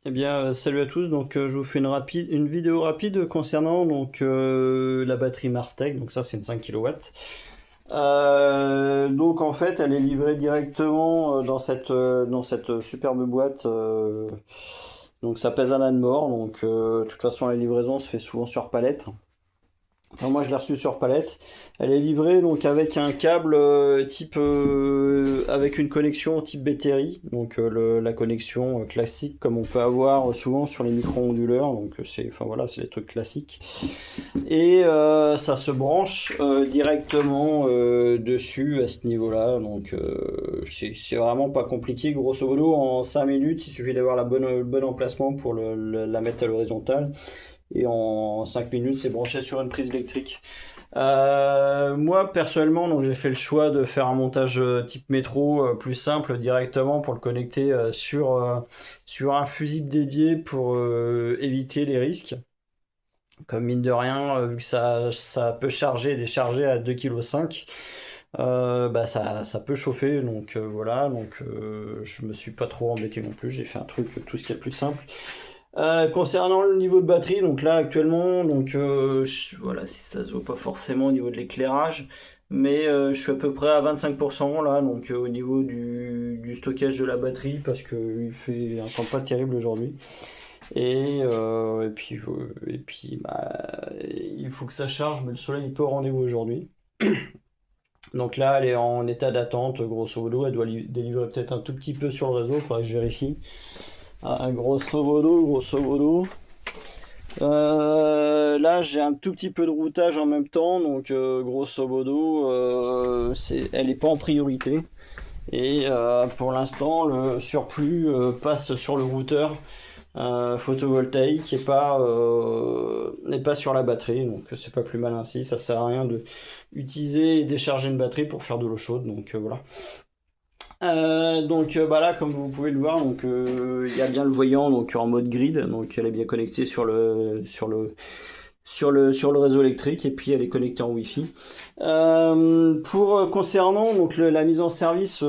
Eh bien, salut à tous. Donc, je vous fais une vidéo rapide concernant la batterie Marstech. Donc, ça, c'est une 5 kilowatts. Donc, en fait, elle est livrée directement dans cette superbe boîte. Donc, ça pèse un âne mort. Donc, de toute façon, la livraison se fait souvent sur palette. Enfin, moi, je l'ai reçue sur palette. Elle est livrée donc avec un câble type avec une connexion type BTRI, donc la connexion classique comme on peut avoir souvent sur les micro-onduleurs. Donc enfin voilà, c'est les trucs classiques. Et ça se branche directement dessus à ce niveau-là. Donc c'est vraiment pas compliqué. Grosso modo, en 5 minutes, il suffit d'avoir le bon emplacement pour la mettre à l'horizontale et en 5 minutes c'est branché sur une prise électrique. Moi personnellement, donc j'ai fait le choix de faire un montage type métro plus simple directement pour le connecter sur un fusible dédié pour éviter les risques. Comme mine de rien, vu que ça peut charger et décharger à 2,5 kg, bah ça peut chauffer, donc voilà, donc je me suis pas trop embêté non plus, j'ai fait un truc tout ce qui est le plus simple. Concernant le niveau de batterie, donc là actuellement, voilà, si ça se voit pas forcément au niveau de l'éclairage, mais je suis à peu près à 25% là, donc au niveau du stockage de la batterie, parce que il fait un temps pas terrible aujourd'hui. Et puis, il faut que ça charge, mais le soleil est pas au rendez-vous aujourd'hui. Donc là, elle est en état d'attente, grosso modo, elle doit délivrer peut-être un tout petit peu sur le réseau, il faudrait que je vérifie. Grosso modo. Là, j'ai un tout petit peu de routage en même temps, donc grosso modo, elle n'est pas en priorité. Et pour l'instant, le surplus passe sur le routeur photovoltaïque n'est pas sur la batterie, donc c'est pas plus mal ainsi. Ça sert à rien de utiliser et décharger une batterie pour faire de l'eau chaude, donc voilà. Bah là, comme vous pouvez le voir, il y a bien le voyant donc en mode grid, donc elle est bien connectée sur le réseau électrique, et puis elle est connectée en Wi-Fi. Concernant la mise en service,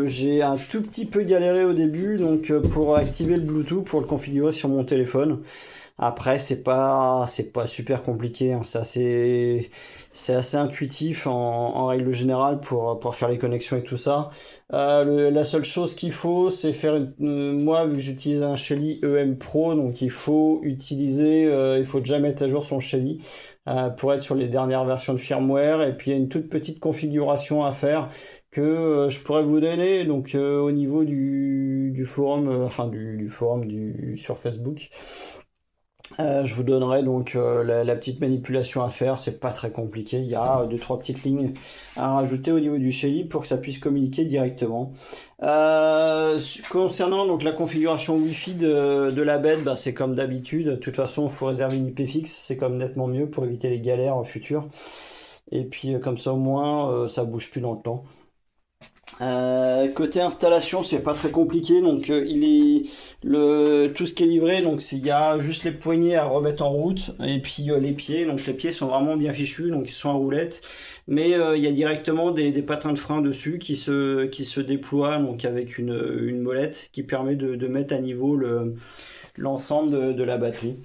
j'ai un tout petit peu galéré au début, donc pour activer le Bluetooth, pour le configurer sur mon téléphone. Après, c'est pas super compliqué, hein. C'est assez intuitif en règle générale pour faire les connexions et tout ça. La seule chose qu'il faut, c'est moi, vu que j'utilise un Shelly EM Pro, donc il faut déjà mettre à jour son Shelly pour être sur les dernières versions de firmware. Et puis il y a une toute petite configuration à faire que je pourrais vous donner donc au niveau du forum, enfin du forum sur Facebook. Je vous donnerai donc la petite manipulation à faire, c'est pas très compliqué, il y a deux trois petites lignes à rajouter au niveau du Shelly pour que ça puisse communiquer directement. Concernant donc la configuration Wi-Fi de la bête, bah, c'est comme d'habitude, de toute façon il faut réserver une IP fixe, c'est comme nettement mieux pour éviter les galères futures. Et puis comme ça au moins ça bouge plus dans le temps. Côté installation, c'est pas très compliqué. Donc, tout ce qui est livré. Donc, il y a juste les poignées à remettre en route et puis les pieds. Donc, les pieds sont vraiment bien fichus. Donc, ils sont en roulette. Mais il y a directement des patins de frein dessus qui se déploient donc avec une molette qui permet de mettre à niveau l'ensemble de la batterie.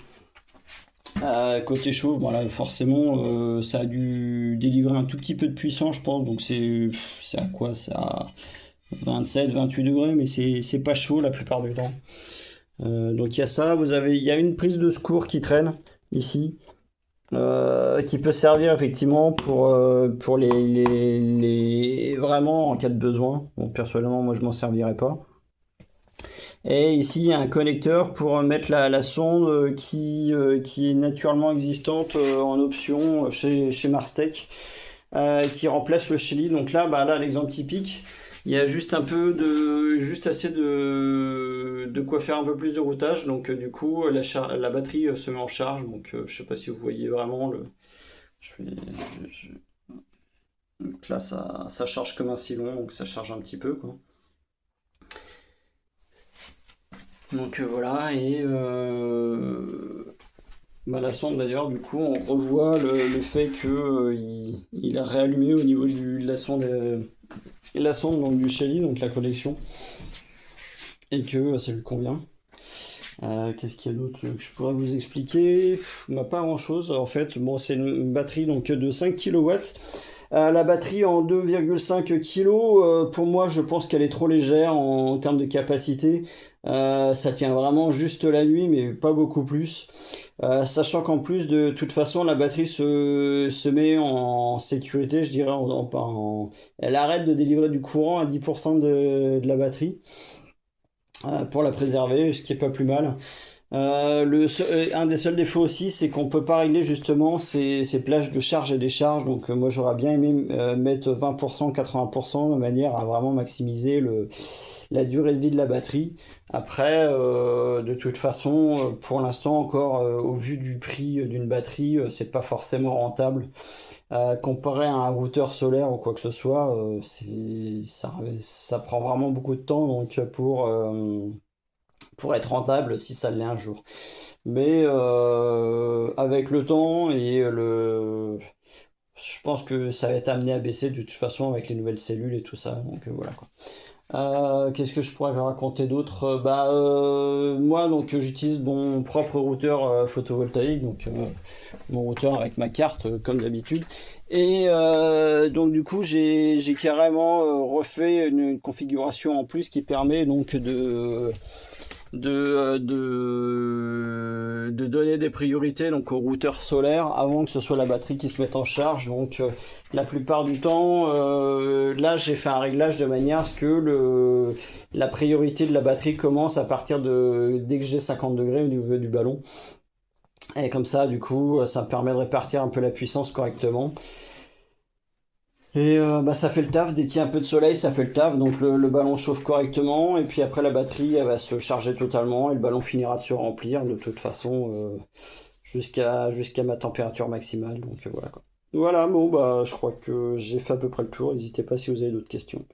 Côté chauffe, voilà, forcément, ça a dû délivrer un tout petit peu de puissance, je pense. Donc c'est à quoi? C'est à 27, 28 degrés, mais c'est pas chaud la plupart du temps. Donc il y a ça. Il y a une prise de secours qui traîne ici, qui peut servir effectivement pour vraiment en cas de besoin. Bon, personnellement, moi je m'en servirai pas. Et ici, il y a un connecteur pour mettre la sonde qui est naturellement existante en option chez Marstech, qui remplace le Shelly. Donc là, bah là, l'exemple typique, il y a juste assez de quoi faire un peu plus de routage. Donc du coup, la batterie se met en charge. Donc je sais pas si vous voyez vraiment je fais- je- donc là, ça charge comme un silon, donc ça charge un petit peu, quoi. Donc voilà, et bah, la sonde d'ailleurs, du coup, on revoit le fait que il a réallumé au niveau de la sonde donc du Shelly, donc la connexion, et que ça lui convient. Qu'est-ce qu'il y a d'autre que je pourrais vous expliquer? Pas grand-chose. En fait, bon, c'est une batterie donc de 5 kW. La batterie en 2,5 kg, pour moi, je pense qu'elle est trop légère en termes de capacité. Ça tient vraiment juste la nuit, mais pas beaucoup plus. Sachant qu'en plus, de toute façon, la batterie se met en sécurité, je dirais, elle arrête de délivrer du courant à 10% de la batterie pour la préserver, ce qui est pas plus mal. Un des seuls défauts aussi, c'est qu'on peut pas régler justement ces plages de charge et décharge. Donc moi j'aurais bien aimé mettre 20%, 80% de manière à vraiment maximiser la durée de vie de la batterie. Après, de toute façon, pour l'instant encore, au vu du prix d'une batterie, c'est pas forcément rentable. Comparé à un routeur solaire ou quoi que ce soit, ça prend vraiment beaucoup de temps donc pour être rentable si ça l'est un jour. Mais avec le temps je pense que ça va être amené à baisser de toute façon avec les nouvelles cellules et tout ça. Donc voilà quoi. Qu'est-ce que je pourrais vous raconter d'autre? Moi donc j'utilise mon propre routeur photovoltaïque, donc mon routeur avec ma carte comme d'habitude. Et donc du coup j'ai carrément refait une configuration en plus qui permet donc de donner des priorités donc au routeur solaire avant que ce soit la batterie qui se mette en charge. Donc la plupart du temps, là j'ai fait un réglage de manière à ce que la priorité de la batterie commence à partir dès que j'ai 50 degrés au niveau du ballon. Et comme ça, du coup, ça me permet de répartir un peu la puissance correctement. Et ça fait le taf, dès qu'il y a un peu de soleil, ça fait le taf, donc le ballon chauffe correctement, et puis après la batterie, elle va se charger totalement, et le ballon finira de se remplir, de toute façon, jusqu'à ma température maximale, donc voilà quoi. Voilà, bon, je crois que j'ai fait à peu près le tour, n'hésitez pas si vous avez d'autres questions.